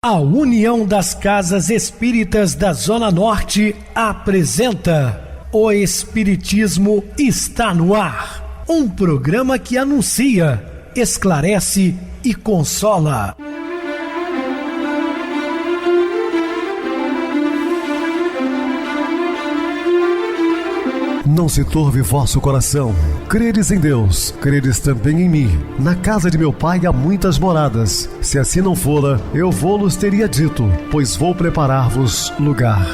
A União das Casas Espíritas da Zona Norte apresenta O Espiritismo está no ar, um programa que anuncia, esclarece e consola. Não se turve vosso coração. Credes em Deus, credes também em mim. Na casa de meu pai há muitas moradas. Se assim não fora, eu vou-los teria dito, pois vou preparar-vos lugar.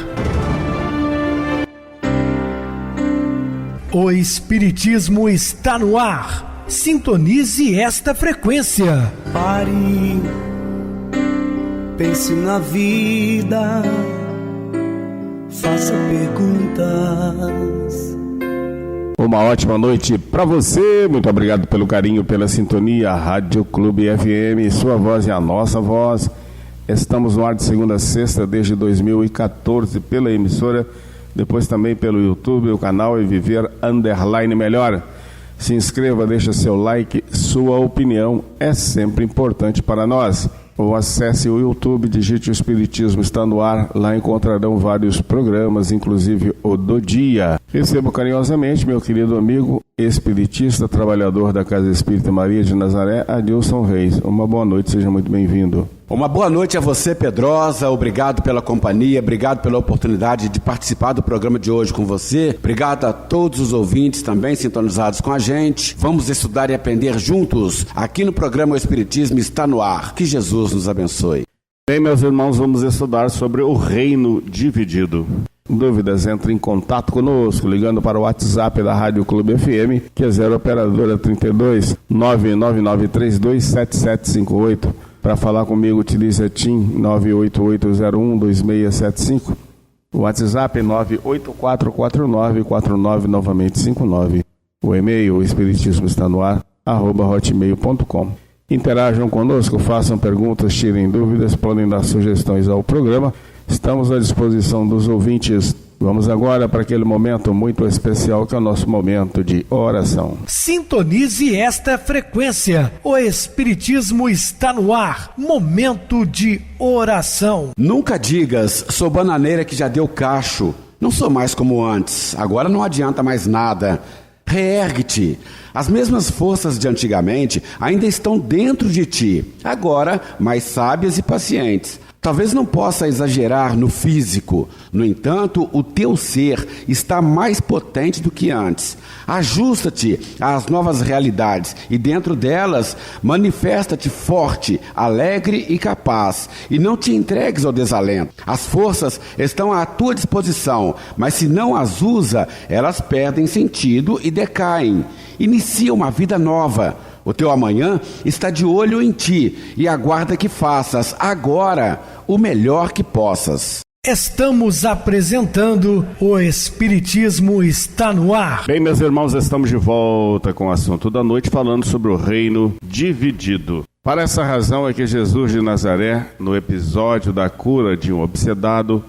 O Espiritismo está no ar. Sintonize esta frequência. Pare, pense na vida, faça perguntas. Uma ótima noite para você, muito obrigado pelo carinho, pela sintonia. Rádio Clube FM, sua voz é a nossa voz. Estamos no ar de segunda a sexta desde 2014 pela emissora, depois também pelo YouTube, o canal é Viver _ Melhor. Se inscreva, deixa seu like, sua opinião é sempre importante para nós. Ou acesse o YouTube, digite o Espiritismo está no ar, lá encontrarão vários programas, inclusive o do dia. Recebo carinhosamente meu querido amigo, espiritista, trabalhador da Casa Espírita Maria de Nazaré, Adilson Reis. Uma boa noite, seja muito bem-vindo. Uma boa noite a você, Pedrosa, obrigado pela companhia, obrigado pela oportunidade de participar do programa de hoje com você, obrigado a todos os ouvintes também sintonizados com a gente. Vamos estudar e aprender juntos, aqui no programa O Espiritismo está no ar. Que Jesus nos abençoe. Bem, meus irmãos, vamos estudar sobre o reino dividido. Dúvidas, entre em contato conosco, ligando para o WhatsApp da Rádio Clube FM, que é 0 operadora 32 999327758. Para falar comigo, utilize a TIM 988012675. O WhatsApp é 9844949, novamente 59. O e-mail, o espiritismo está no ar, @hotmail.com. Interajam conosco, façam perguntas, tirem dúvidas, podem dar sugestões ao programa. Estamos à disposição dos ouvintes. Vamos agora para aquele momento muito especial que é o nosso momento de oração. Sintonize esta frequência. O Espiritismo está no ar. Momento de oração. Nunca digas, sou bananeira que já deu cacho. Não sou mais como antes. Agora não adianta mais nada. Reergue-te. As mesmas forças de antigamente ainda estão dentro de ti. Agora, mais sábias e pacientes. Talvez não possa exagerar no físico, no entanto, o teu ser está mais potente do que antes. Ajusta-te às novas realidades e dentro delas manifesta-te forte, alegre e capaz, e não te entregues ao desalento. As forças estão à tua disposição, mas se não as usa, elas perdem sentido e decaem. Inicia uma vida nova. O teu amanhã está de olho em ti e aguarda que faças agora o melhor que possas. Estamos apresentando O Espiritismo está no ar. Bem, meus irmãos, estamos de volta com o assunto da noite, falando sobre o reino dividido. Para essa razão é que Jesus de Nazaré, no episódio da cura de um obsedado,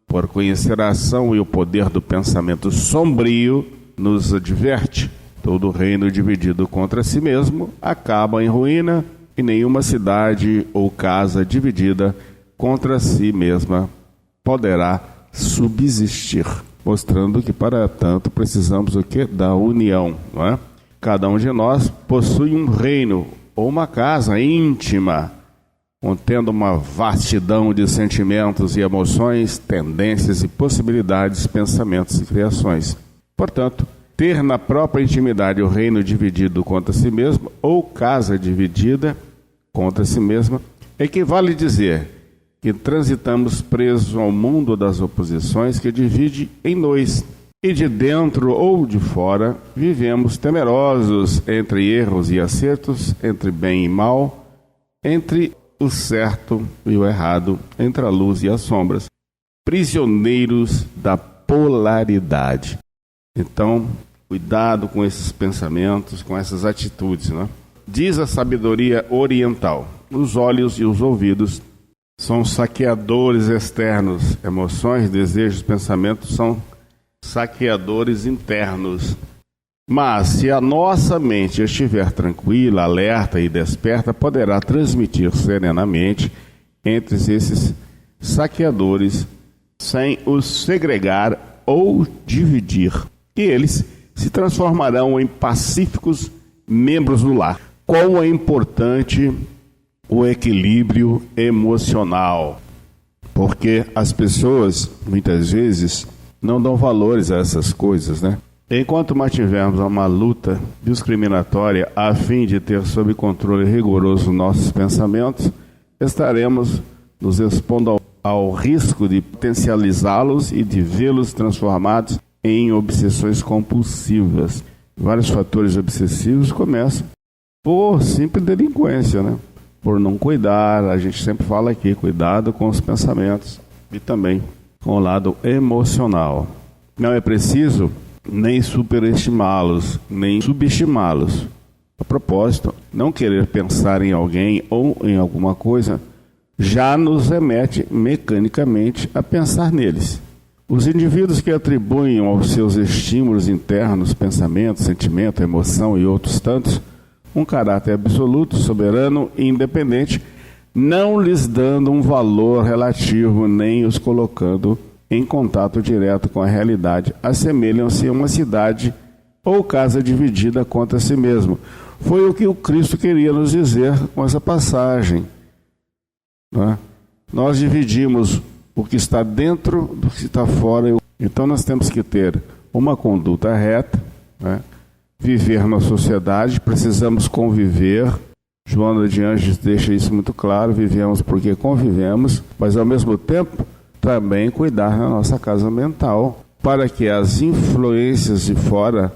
por conhecer a ação e o poder do pensamento sombrio, nos adverte: todo reino dividido contra si mesmo acaba em ruína, e nenhuma cidade ou casa dividida contra si mesma poderá subsistir. Mostrando que, para tanto, precisamos o quê? Da união, não é? Cada um de nós possui um reino ou uma casa íntima, contendo uma vastidão de sentimentos e emoções, tendências e possibilidades, pensamentos e criações. Portanto, ter na própria intimidade o reino dividido contra si mesmo, ou casa dividida contra si mesma, equivale a dizer que transitamos presos ao mundo das oposições que divide em dois, e de dentro ou de fora vivemos temerosos entre erros e acertos, entre bem e mal, entre o certo e o errado, entre a luz e as sombras, prisioneiros da polaridade. Então, cuidado com esses pensamentos, com essas atitudes, né? Diz a sabedoria oriental: os olhos e os ouvidos são saqueadores externos, emoções, desejos, pensamentos são saqueadores internos. Mas se a nossa mente estiver tranquila, alerta e desperta, poderá transmitir serenamente entre esses saqueadores sem os segregar ou dividir, e eles se transformarão em pacíficos membros do lar. Quão é importante o equilíbrio emocional, porque as pessoas muitas vezes não dão valores a essas coisas, né? Enquanto mantivermos uma luta discriminatória a fim de ter sob controle rigoroso nossos pensamentos, estaremos nos expondo ao risco de potencializá-los e de vê-los transformados em obsessões compulsivas. Vários fatores obsessivos começam por simples delinquência, né? Por não cuidar, a gente sempre fala aqui, cuidado com os pensamentos e também com o lado emocional. Não é preciso nem superestimá-los, nem subestimá-los. A propósito, não querer pensar em alguém ou em alguma coisa já nos remete mecanicamente a pensar neles. Os indivíduos que atribuem aos seus estímulos internos, pensamento, sentimento, emoção e outros tantos, um caráter absoluto, soberano e independente, não lhes dando um valor relativo nem os colocando em contato direto com a realidade, assemelham-se a uma cidade ou casa dividida contra si mesmo. Foi o que o Cristo queria nos dizer com essa passagem. Não é? Nós dividimos o que está dentro do que está fora. Então nós temos que ter uma conduta reta, né? Viver na sociedade, precisamos conviver. Joana de Anjos deixa isso muito claro, vivemos porque convivemos, mas ao mesmo tempo também cuidar da nossa casa mental, para que as influências de fora,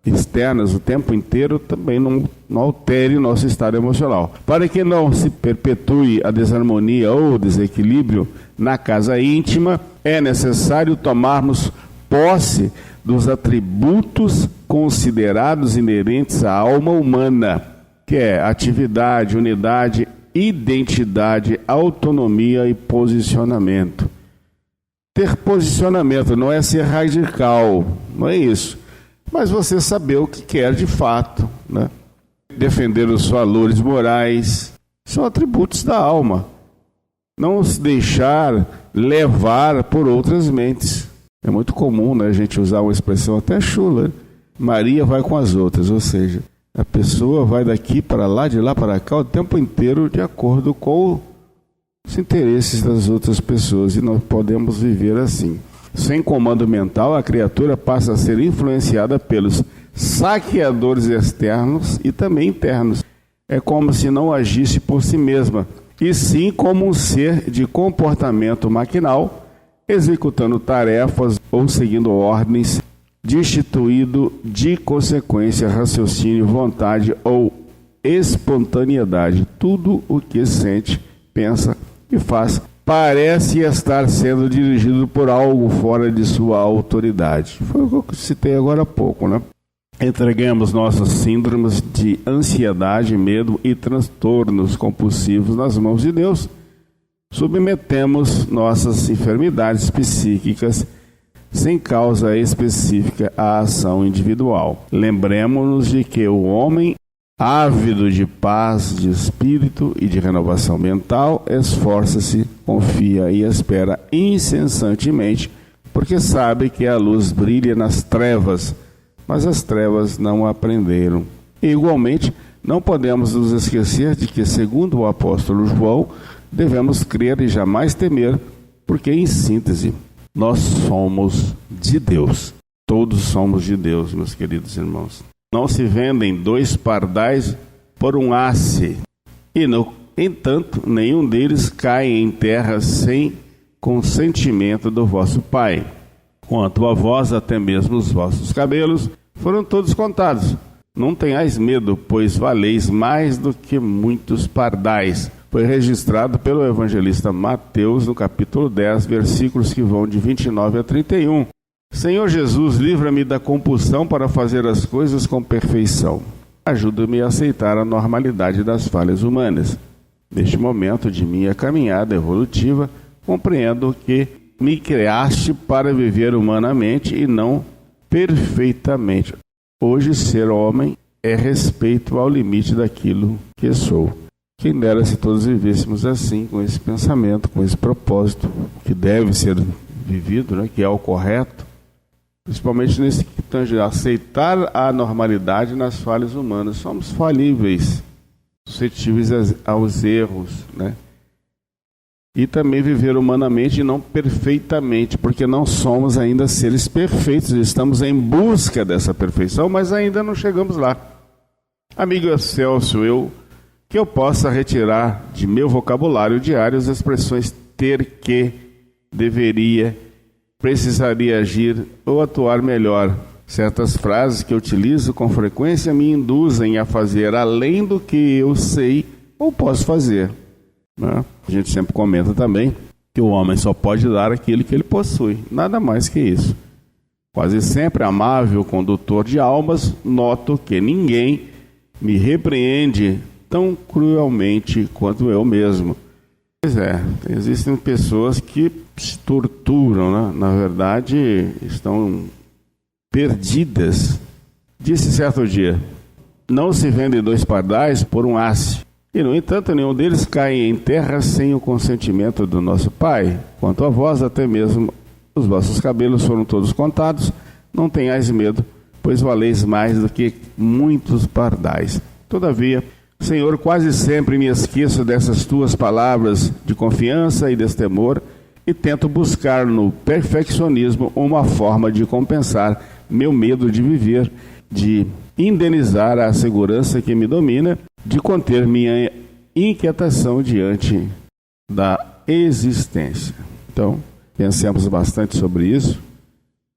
externas, o tempo inteiro, também não altere nosso estado emocional. Para que não se perpetue a desarmonia ou o desequilíbrio na casa íntima, é necessário tomarmos posse dos atributos considerados inerentes à alma humana, que é atividade, unidade, identidade, autonomia e posicionamento. Ter posicionamento não é ser radical, não é isso. Mas você saber o que quer de fato, né? Defender os valores morais, são atributos da alma. Não se deixar levar por outras mentes. É muito comum, né, a gente usar uma expressão até chula, né? Maria vai com as outras, ou seja, a pessoa vai daqui para lá, de lá para cá, o tempo inteiro de acordo com os interesses das outras pessoas, e nós podemos viver assim. Sem comando mental, a criatura passa a ser influenciada pelos saqueadores externos e também internos. É como se não agisse por si mesma, e sim como um ser de comportamento maquinal, executando tarefas ou seguindo ordens, destituído de consequência, raciocínio, vontade ou espontaneidade. Tudo o que sente, pensa e faz parece estar sendo dirigido por algo fora de sua autoridade. Foi o que eu citei agora há pouco, né? Entreguemos nossas síndromes de ansiedade, medo e transtornos compulsivos nas mãos de Deus. Submetemos nossas enfermidades psíquicas sem causa específica à ação individual. Lembremos-nos de que o homem, ávido de paz de espírito e de renovação mental, esforça-se, confia e espera incessantemente, porque sabe que a luz brilha nas trevas, mas as trevas não aprenderam. E, igualmente, não podemos nos esquecer de que, segundo o apóstolo João, devemos crer e jamais temer, porque, em síntese, nós somos de Deus. Todos somos de Deus, meus queridos irmãos. Não se vendem 2 pardais por um asse, e, no entanto, nenhum deles cai em terra sem consentimento do vosso Pai. Quanto a vós, até mesmo os vossos cabelos foram todos contados. Não tenhais medo, pois valeis mais do que muitos pardais. Foi registrado pelo evangelista Mateus no capítulo 10, versículos que vão de 29 a 31. Senhor Jesus, livra-me da compulsão para fazer as coisas com perfeição. Ajuda-me a aceitar a normalidade das falhas humanas. Neste momento de minha caminhada evolutiva, compreendo que me criaste para viver humanamente e não perfeitamente. Hoje, ser homem é respeito ao limite daquilo que sou. Quem dera se todos vivêssemos assim, com esse pensamento, com esse propósito que deve ser vivido, né, que é o correto, principalmente nesse que tange a aceitar a normalidade nas falhas humanas. Somos falíveis, suscetíveis aos erros, né? E também viver humanamente e não perfeitamente, porque não somos ainda seres perfeitos, estamos em busca dessa perfeição, mas ainda não chegamos lá. Amigo Celso, que eu possa retirar de meu vocabulário diário as expressões ter que, deveria, precisaria agir ou atuar melhor. Certas frases que eu utilizo com frequência me induzem a fazer além do que eu sei ou posso fazer. A gente sempre comenta também que o homem só pode dar aquilo que ele possui, nada mais que isso. Quase sempre amável condutor de almas, noto que ninguém me repreende tão cruelmente quanto eu mesmo. Pois é, existem pessoas que se torturam, né? Na verdade estão perdidas. Disse certo dia: não se vendem 2 pardais por um asse. E, no entanto, nenhum deles cai em terra sem o consentimento do nosso Pai. Quanto a vós, até mesmo os vossos cabelos foram todos contados. Não tenhais medo, pois valeis mais do que muitos pardais. Todavia, Senhor, quase sempre me esqueço dessas tuas palavras de confiança e destemor e tento buscar no perfeccionismo uma forma de compensar meu medo de viver, de indenizar a segurança que me domina, de conter minha inquietação diante da existência. Então, pensemos bastante sobre isso,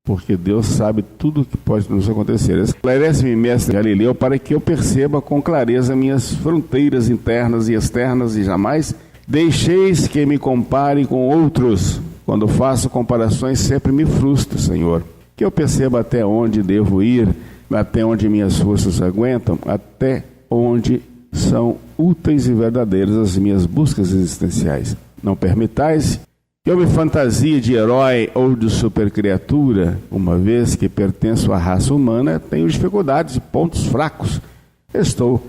porque Deus sabe tudo o que pode nos acontecer. Esclarece-me, mestre Galileu, para que eu perceba com clareza minhas fronteiras internas e externas e jamais deixeis que me compare com outros. Quando faço comparações, sempre me frustro, Senhor. Que eu perceba até onde devo ir, até onde minhas forças aguentam, até onde são úteis e verdadeiras as minhas buscas existenciais. Não permitais que eu me fantasie de herói ou de supercriatura, uma vez que pertenço à raça humana, tenho dificuldades e pontos fracos. Estou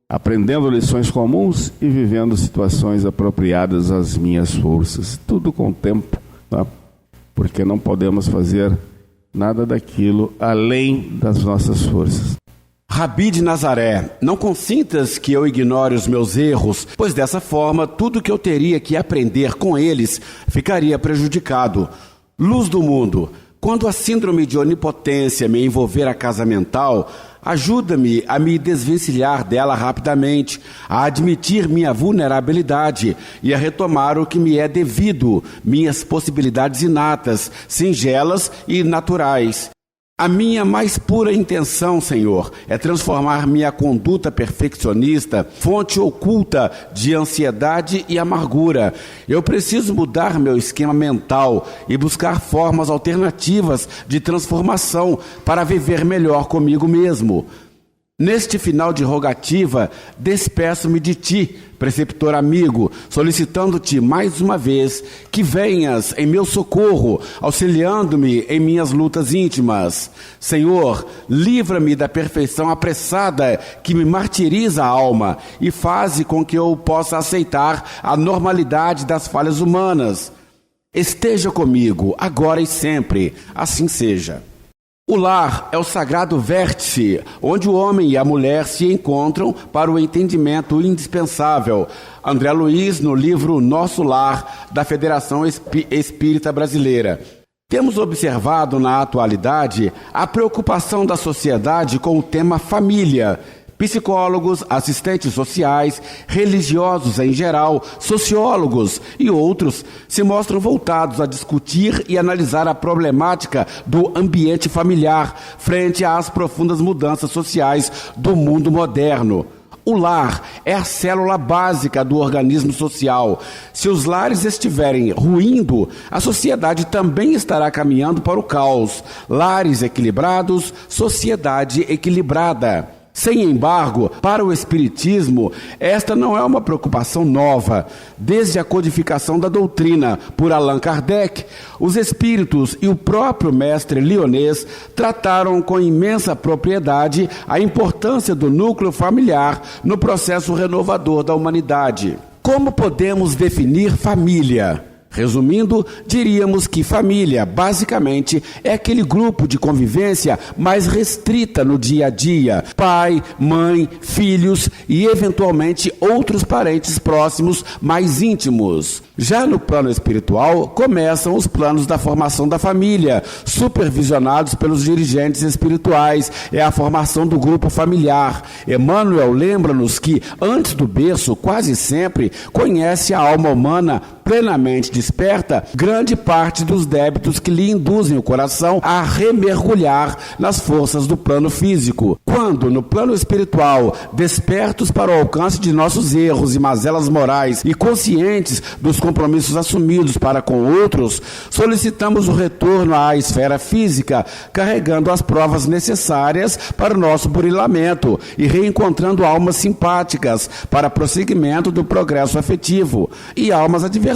aprendendo lições comuns e vivendo situações apropriadas às minhas forças. Tudo com o tempo, tá? Porque não podemos fazer nada daquilo além das nossas forças. Rabi de Nazaré, não consintas que eu ignore os meus erros, pois dessa forma tudo que eu teria que aprender com eles ficaria prejudicado. Luz do mundo, quando a síndrome de onipotência me envolver a casa mental, ajuda-me a me desvencilhar dela rapidamente, a admitir minha vulnerabilidade e a retomar o que me é devido, minhas possibilidades inatas, singelas e naturais. A minha mais pura intenção, Senhor, é transformar minha conduta perfeccionista, fonte oculta de ansiedade e amargura. Eu preciso mudar meu esquema mental e buscar formas alternativas de transformação para viver melhor comigo mesmo. Neste final de rogativa, despeço-me de ti, preceptor amigo, solicitando-te mais uma vez que venhas em meu socorro, auxiliando-me em minhas lutas íntimas. Senhor, livra-me da perfeição apressada que me martiriza a alma e faze com que eu possa aceitar a normalidade das falhas humanas. Esteja comigo, agora e sempre, assim seja. O lar é o sagrado vértice, onde o homem e a mulher se encontram para o entendimento indispensável. André Luiz, no livro Nosso Lar, da Federação Espírita Brasileira. Temos observado na atualidade a preocupação da sociedade com o tema família. Psicólogos, assistentes sociais, religiosos em geral, sociólogos e outros se mostram voltados a discutir e analisar a problemática do ambiente familiar frente às profundas mudanças sociais do mundo moderno. O lar é a célula básica do organismo social. Se os lares estiverem ruindo, a sociedade também estará caminhando para o caos. Lares equilibrados, sociedade equilibrada. Sem embargo, para o Espiritismo, esta não é uma preocupação nova. Desde a codificação da doutrina por Allan Kardec, os espíritos e o próprio mestre lyonês trataram com imensa propriedade a importância do núcleo familiar no processo renovador da humanidade. Como podemos definir família? Resumindo, diríamos que família, basicamente, é aquele grupo de convivência mais restrita no dia a dia. Pai, mãe, filhos e, eventualmente, outros parentes próximos mais íntimos. Já no plano espiritual, começam os planos da formação da família, supervisionados pelos dirigentes espirituais. É a formação do grupo familiar. Emmanuel lembra-nos que, antes do berço, quase sempre, conhece a alma humana plenamente desperta grande parte dos débitos que lhe induzem o coração a remergulhar nas forças do plano físico. Quando, no plano espiritual, despertos para o alcance de nossos erros e mazelas morais e conscientes dos compromissos assumidos para com outros, solicitamos o retorno à esfera física, carregando as provas necessárias para o nosso burilamento e reencontrando almas simpáticas para prosseguimento do progresso afetivo e almas adversárias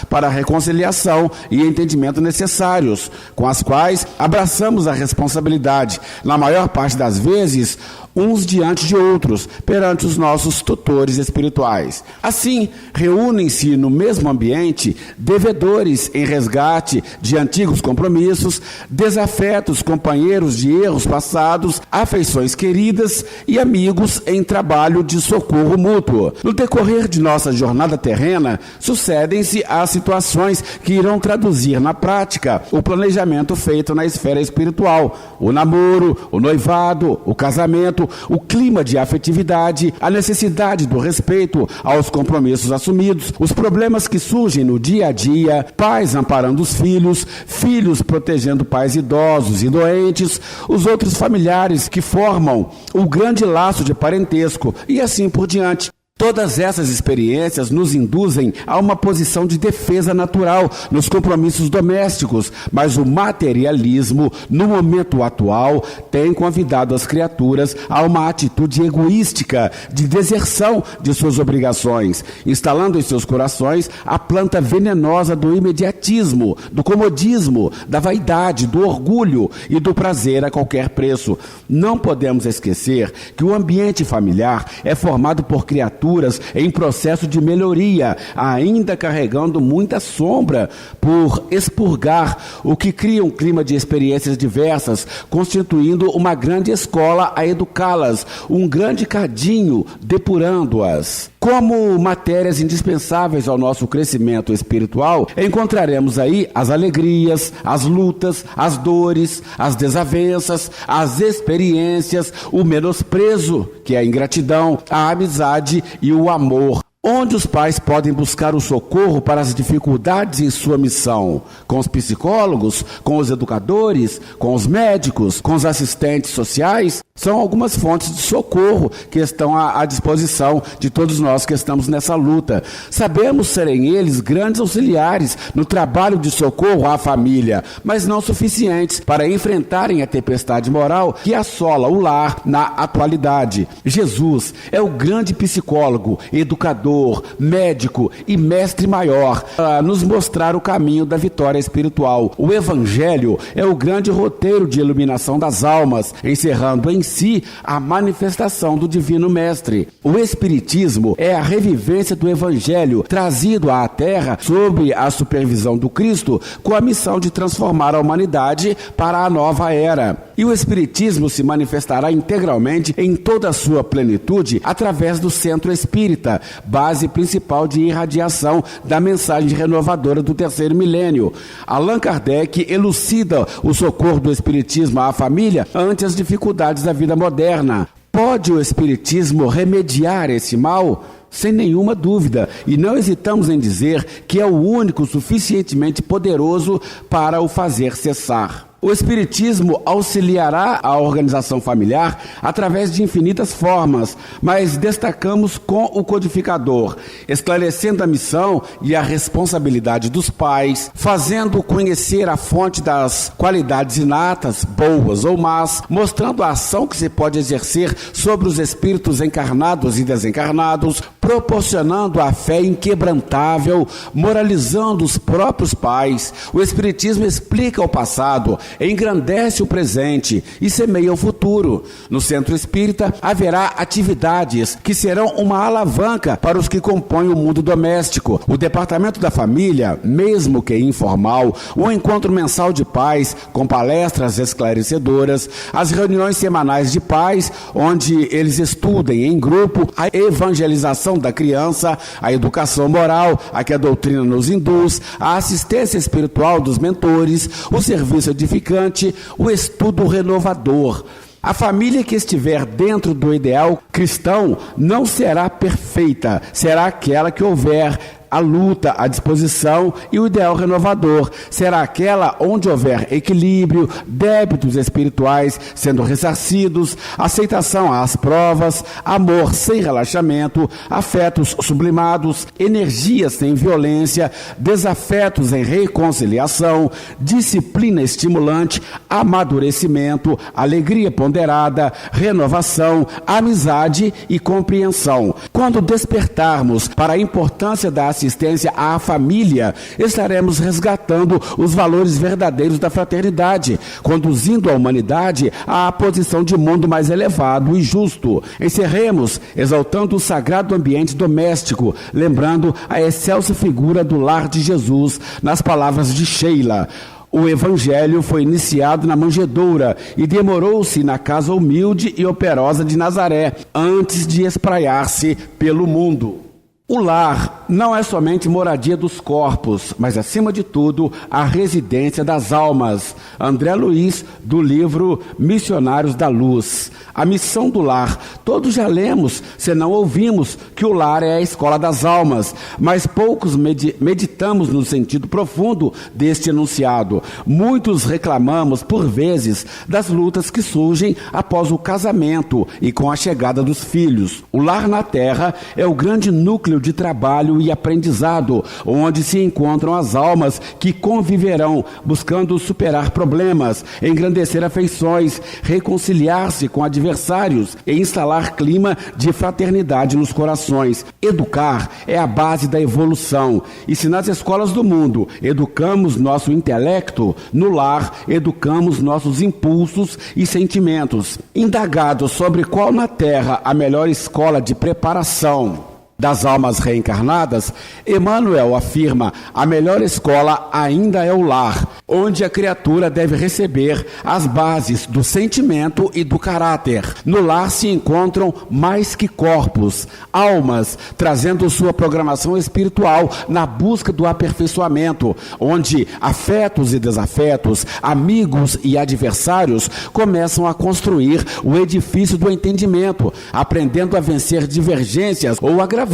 para a reconciliação e entendimento necessários, com as quais abraçamos a responsabilidade, na maior parte das vezes, uns diante de outros, perante os nossos tutores espirituais. Assim, reúnem-se no mesmo ambiente devedores em resgate de antigos compromissos, desafetos companheiros de erros passados, afeições queridas e amigos em trabalho de socorro mútuo. No decorrer de nossa jornada terrena, sucedem-se as situações que irão traduzir na prática o planejamento feito na esfera espiritual, o namoro, o noivado, o casamento, o clima de afetividade, a necessidade do respeito aos compromissos assumidos, os problemas que surgem no dia a dia, pais amparando os filhos, filhos protegendo pais idosos e doentes, os outros familiares que formam o grande laço de parentesco e assim por diante. Todas essas experiências nos induzem a uma posição de defesa natural nos compromissos domésticos, mas o materialismo, no momento atual, tem convidado as criaturas a uma atitude egoística de deserção de suas obrigações, instalando em seus corações a planta venenosa do imediatismo, do comodismo, da vaidade, do orgulho e do prazer a qualquer preço. Não podemos esquecer que o ambiente familiar é formado por criaturas em processo de melhoria, ainda carregando muita sombra por expurgar, o que cria um clima de experiências diversas, constituindo uma grande escola a educá-las, um grande cadinho depurando-as. Como matérias indispensáveis ao nosso crescimento espiritual, encontraremos aí as alegrias, as lutas, as dores, as desavenças, as experiências, o menosprezo, que é a ingratidão, a amizade e o amor. Onde os pais podem buscar o socorro para as dificuldades em sua missão? Com os psicólogos, com os educadores, com os médicos, com os assistentes sociais? São algumas fontes de socorro que estão à disposição de todos nós que estamos nessa luta. Sabemos serem eles grandes auxiliares no trabalho de socorro à família, mas não suficientes para enfrentarem a tempestade moral que assola o lar na atualidade. Jesus é o grande psicólogo, educador, médico e mestre maior para nos mostrar o caminho da vitória espiritual. O Evangelho é o grande roteiro de iluminação das almas, encerrando em si a manifestação do Divino Mestre. O Espiritismo é a revivência do Evangelho trazido à Terra sob a supervisão do Cristo, com a missão de transformar a humanidade para a nova era. E o Espiritismo se manifestará integralmente em toda a sua plenitude através do Centro Espírita, base principal de irradiação da mensagem renovadora do terceiro milênio. Allan Kardec elucida o socorro do Espiritismo à família ante as dificuldades da vida moderna. Pode o Espiritismo remediar esse mal? Sem nenhuma dúvida, e não hesitamos em dizer que é o único suficientemente poderoso para o fazer cessar. O Espiritismo auxiliará a organização familiar através de infinitas formas, mas destacamos com o codificador, esclarecendo a missão e a responsabilidade dos pais, fazendo conhecer a fonte das qualidades inatas, boas ou más, mostrando a ação que se pode exercer sobre os espíritos encarnados e desencarnados, proporcionando a fé inquebrantável, moralizando os próprios pais. O Espiritismo explica o passado, engrandece o presente e semeia o futuro. No Centro Espírita haverá atividades que serão uma alavanca para os que compõem o mundo doméstico. O Departamento da Família, mesmo que informal, o encontro mensal de pais com palestras esclarecedoras, as reuniões semanais de pais, onde eles estudem em grupo a evangelização da criança, a educação moral, a que a doutrina nos induz, a assistência espiritual dos mentores, o serviço edificante, o estudo renovador. A família que estiver dentro do ideal cristão não será perfeita, será aquela que houver a luta, a disposição e o ideal renovador. Será aquela onde houver equilíbrio, débitos espirituais sendo ressarcidos, aceitação às provas, amor sem relaxamento, afetos sublimados, energias sem violência, desafetos em reconciliação, disciplina estimulante, amadurecimento, alegria ponderada, renovação, amizade e compreensão. Quando despertarmos para a importância da assistência à família, estaremos resgatando os valores verdadeiros da fraternidade, conduzindo a humanidade à posição de mundo mais elevado e justo. Encerremos exaltando o sagrado ambiente doméstico, lembrando a excelsa figura do lar de Jesus, nas palavras de Sheila. O Evangelho foi iniciado na manjedoura e demorou-se na casa humilde e operosa de Nazaré, antes de espraiar-se pelo mundo. O lar não é somente moradia dos corpos, mas, acima de tudo, a residência das almas. André Luiz, do livro Missionários da Luz. A missão do lar. Todos já lemos, se não ouvimos, que o lar é a escola das almas, mas poucos meditamos no sentido profundo deste enunciado. Muitos reclamamos, por vezes, das lutas que surgem após o casamento e com a chegada dos filhos. O lar na terra é o grande núcleo de trabalho e aprendizado, onde se encontram as almas que conviverão, buscando superar problemas, engrandecer afeições, reconciliar-se com adversários e instalar clima de fraternidade nos corações. Educar é a base da evolução, e se nas escolas do mundo educamos nosso intelecto, no lar educamos nossos impulsos e sentimentos. Indagado sobre qual na terra a melhor escola de preparação das almas reencarnadas, Emmanuel afirma: a melhor escola ainda é o lar, onde a criatura deve receber as bases do sentimento e do caráter. No lar se encontram mais que corpos, almas, trazendo sua programação espiritual na busca do aperfeiçoamento, onde afetos e desafetos, amigos e adversários começam a construir o edifício do entendimento, aprendendo a vencer divergências ou agravando-as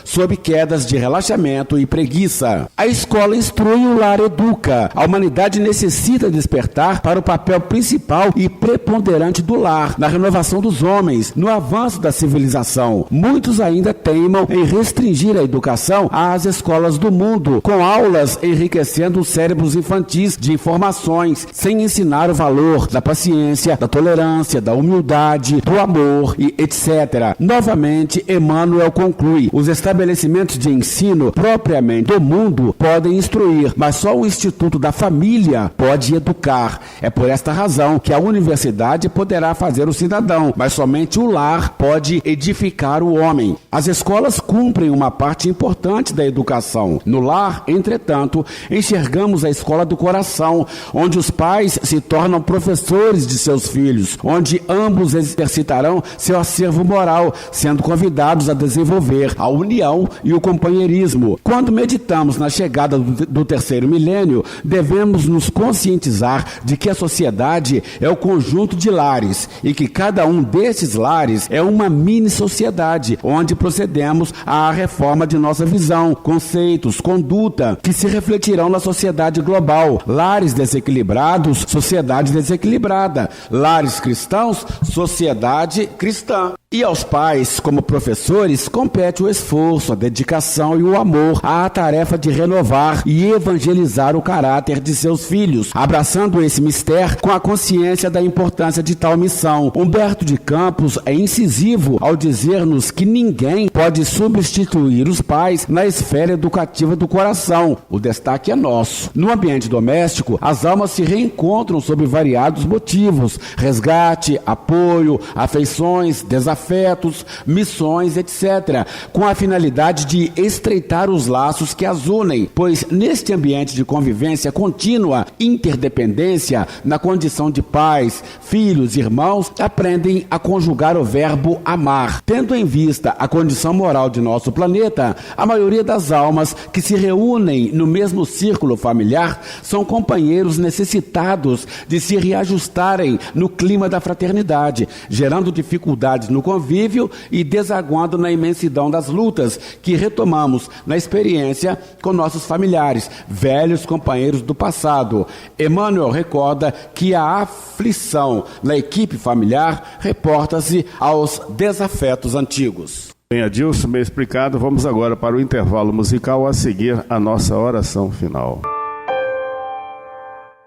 sob quedas de relaxamento e preguiça. A escola instrui, o lar educa. A humanidade necessita despertar para o papel principal e preponderante do lar, na renovação dos homens, no avanço da civilização. Muitos ainda teimam em restringir a educação às escolas do mundo, com aulas enriquecendo os cérebros infantis de informações, sem ensinar o valor da paciência, da tolerância, da humildade, do amor e etc. Novamente, Emmanuel conclui: os estabelecimentos de ensino propriamente do mundo podem instruir, mas só o Instituto da Família pode educar. É por esta razão que a universidade poderá fazer o cidadão, mas somente o lar pode edificar o homem. As escolas cumprem uma parte importante da educação. No lar, entretanto, enxergamos a escola do coração, onde os pais se tornam professores de seus filhos, onde ambos exercitarão seu acervo moral, sendo convidados a desenvolver a união e o companheirismo. Quando meditamos na chegada do terceiro milênio, devemos devemos nos conscientizar de que a sociedade é o conjunto de lares e que cada um desses lares é uma mini-sociedade, onde procedemos à reforma de nossa visão, conceitos, conduta, que se refletirão na sociedade global. Lares desequilibrados, sociedade desequilibrada. Lares cristãos, sociedade cristã. E aos pais, como professores, compete o esforço, a dedicação e o amor à tarefa de renovar e evangelizar o caráter de seus filhos, abraçando esse mistério com a consciência da importância de tal missão. Humberto de Campos é incisivo ao dizer-nos que ninguém pode substituir os pais na esfera educativa do coração. O destaque é nosso. No ambiente doméstico, as almas se reencontram sob variados motivos: resgate, apoio, afeições, desafetos, missões, etc., com a finalidade de estreitar os laços que as unem, pois neste ambiente de convivência contínua, interdependência, na condição de pais, filhos, irmãos, aprendem a conjugar o verbo amar. Tendo em vista a condição moral de nosso planeta, a maioria das almas que se reúnem no mesmo círculo familiar são companheiros necessitados de se reajustarem no clima da fraternidade, gerando dificuldades no convívio e desaguando na imensidão das lutas que retomamos na experiência com nossos familiares, velhos companheiros do passado. Emmanuel recorda que a aflição na equipe familiar reporta-se aos desafetos antigos. Bem, Adilson, bem explicado. Vamos agora para o intervalo musical, a seguir a nossa oração final.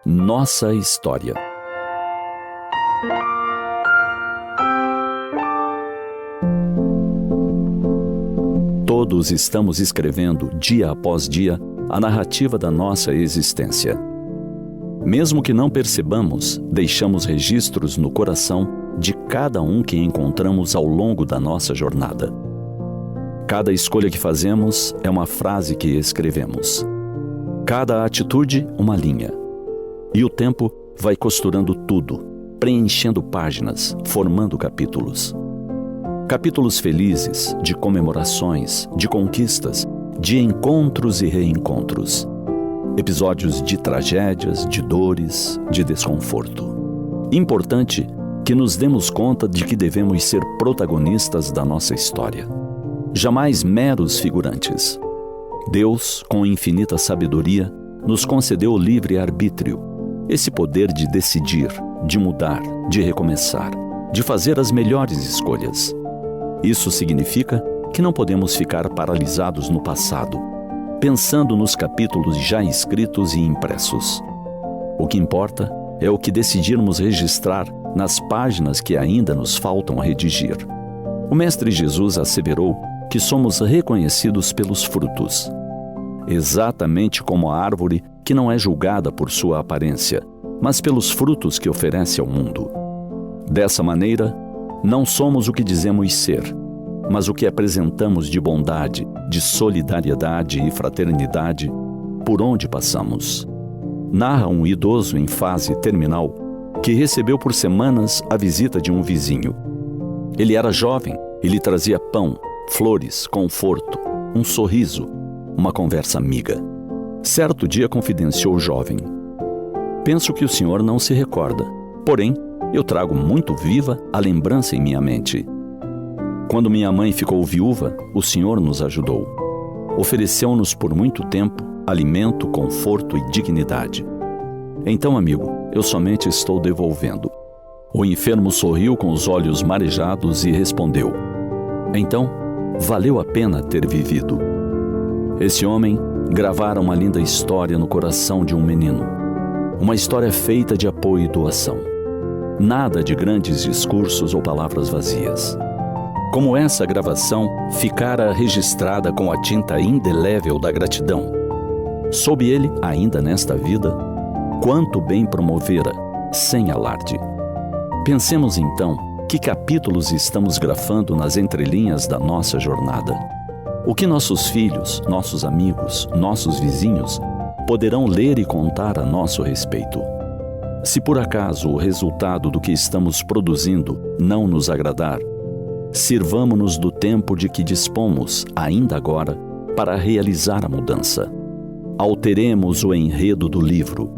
Nossa história. Todos estamos escrevendo, dia após dia, a narrativa da nossa existência. Mesmo que não percebamos, deixamos registros no coração de cada um que encontramos ao longo da nossa jornada. Cada escolha que fazemos é uma frase que escrevemos. Cada atitude, uma linha. E o tempo vai costurando tudo, preenchendo páginas, formando capítulos. Capítulos felizes, de comemorações, de conquistas, de encontros e reencontros. Episódios de tragédias, de dores, de desconforto. Importante que nos demos conta de que devemos ser protagonistas da nossa história. Jamais meros figurantes. Deus, com infinita sabedoria, nos concedeu o livre arbítrio, esse poder de decidir, de mudar, de recomeçar, de fazer as melhores escolhas. Isso significa que não podemos ficar paralisados no passado, pensando nos capítulos já escritos e impressos. O que importa é o que decidirmos registrar nas páginas que ainda nos faltam redigir. O Mestre Jesus asseverou que somos reconhecidos pelos frutos, exatamente como a árvore que não é julgada por sua aparência, mas pelos frutos que oferece ao mundo. Dessa maneira, não somos o que dizemos ser, mas o que apresentamos de bondade, de solidariedade e fraternidade por onde passamos. Narra um idoso em fase terminal que recebeu por semanas a visita de um vizinho. Ele era jovem e lhe trazia pão, flores, conforto, um sorriso, uma conversa amiga. Certo dia confidenciou o jovem: "Penso que o senhor não se recorda, porém, eu trago muito viva a lembrança em minha mente. Quando minha mãe ficou viúva, o senhor nos ajudou. Ofereceu-nos por muito tempo alimento, conforto e dignidade. Então, amigo, eu somente estou devolvendo." O enfermo sorriu com os olhos marejados e respondeu: "Então, valeu a pena ter vivido." Esse homem gravara uma linda história no coração de um menino. Uma história feita de apoio e doação. Nada de grandes discursos ou palavras vazias. Como essa gravação ficara registrada com a tinta indelével da gratidão, soube ele, ainda nesta vida, quanto bem promovera, sem alarde. Pensemos então que capítulos estamos grafando nas entrelinhas da nossa jornada. O que nossos filhos, nossos amigos, nossos vizinhos poderão ler e contar a nosso respeito. Se por acaso o resultado do que estamos produzindo não nos agradar, sirvamo-nos do tempo de que dispomos, ainda agora, para realizar a mudança. Alteremos o enredo do livro,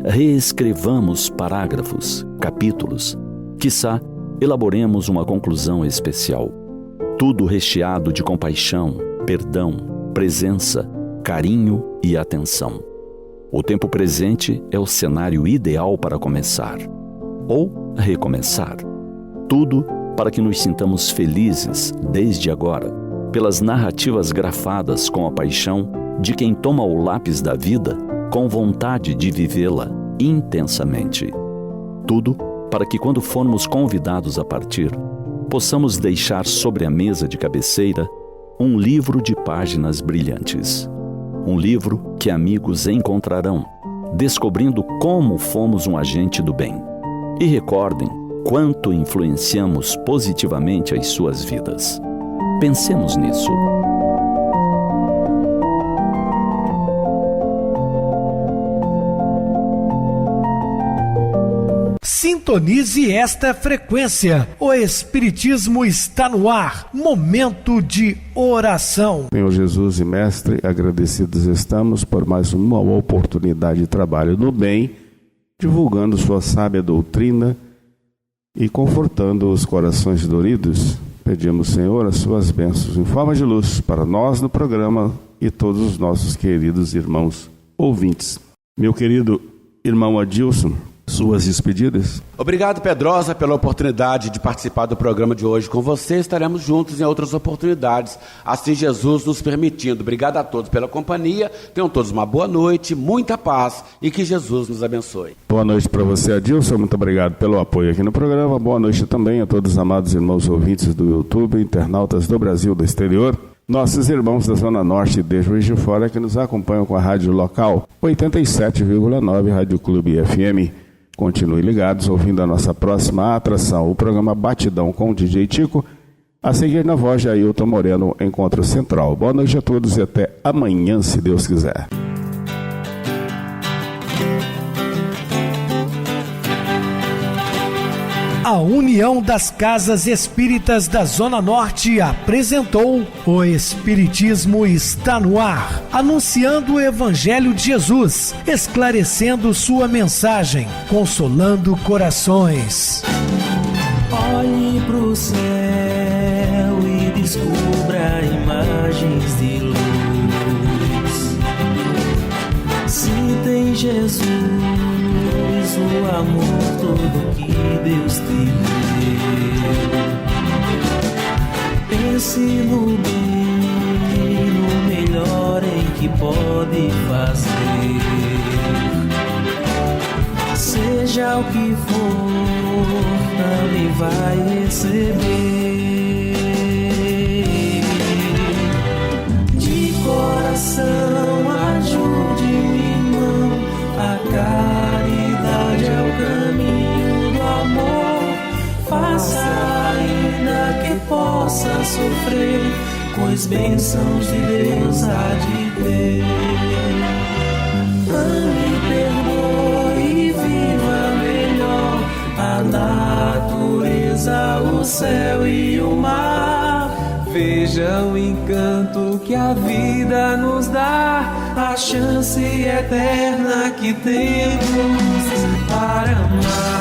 reescrevamos parágrafos, capítulos, quiçá elaboremos uma conclusão especial. Tudo recheado de compaixão, perdão, presença, carinho e atenção. O tempo presente é o cenário ideal para começar ou recomeçar. Tudo para que nos sintamos felizes desde agora, pelas narrativas grafadas com a paixão de quem toma o lápis da vida com vontade de vivê-la intensamente. Tudo para que, quando formos convidados a partir, possamos deixar sobre a mesa de cabeceira um livro de páginas brilhantes. Um livro que amigos encontrarão, descobrindo como fomos um agente do bem. E recordem quanto influenciamos positivamente as suas vidas. Pensemos nisso. Sintonize esta frequência. O Espiritismo está no ar. Momento de oração. Senhor Jesus e Mestre, agradecidos estamos por mais uma oportunidade de trabalho no bem, divulgando sua sábia doutrina e confortando os corações doridos. Pedimos, Senhor, as suas bênçãos em forma de luz para nós no programa e todos os nossos queridos irmãos ouvintes. Meu querido irmão Adilson, suas despedidas. Obrigado, Pedrosa, pela oportunidade de participar do programa de hoje com você. Estaremos juntos em outras oportunidades, assim Jesus nos permitindo. Obrigado a todos pela companhia. Tenham todos uma boa noite, muita paz e que Jesus nos abençoe. Boa noite para você, Adilson. Muito obrigado pelo apoio aqui no programa. Boa noite também a todos os amados irmãos ouvintes do YouTube, internautas do Brasil e do exterior. Nossos irmãos da Zona Norte e de Juiz de Fora que nos acompanham com a rádio local 87,9 Rádio Clube FM. Continue ligados, ouvindo a nossa próxima atração, o programa Batidão com o DJ Tico. A seguir, na voz de Ailton Moreno, Encontro Central. Boa noite a todos e até amanhã, se Deus quiser. A União das Casas Espíritas da Zona Norte apresentou O Espiritismo está no ar, anunciando o Evangelho de Jesus, esclarecendo sua mensagem, consolando corações. Olhe pro céu e descubra imagens de luz. Sinta em Jesus o amor todo que Deus te deu. Pense no bem, no melhor em que pode fazer. Seja o que for, também vai receber. De coração, ajude-me, irmão, a caridade é o caminho do amor. Faça ainda que possa sofrer, pois bênçãos de Deus há de ter. Ame, perdoe e viva melhor a natureza, o céu e o mar. Veja o encanto que a vida nos dá, a chance eterna que temos para amar.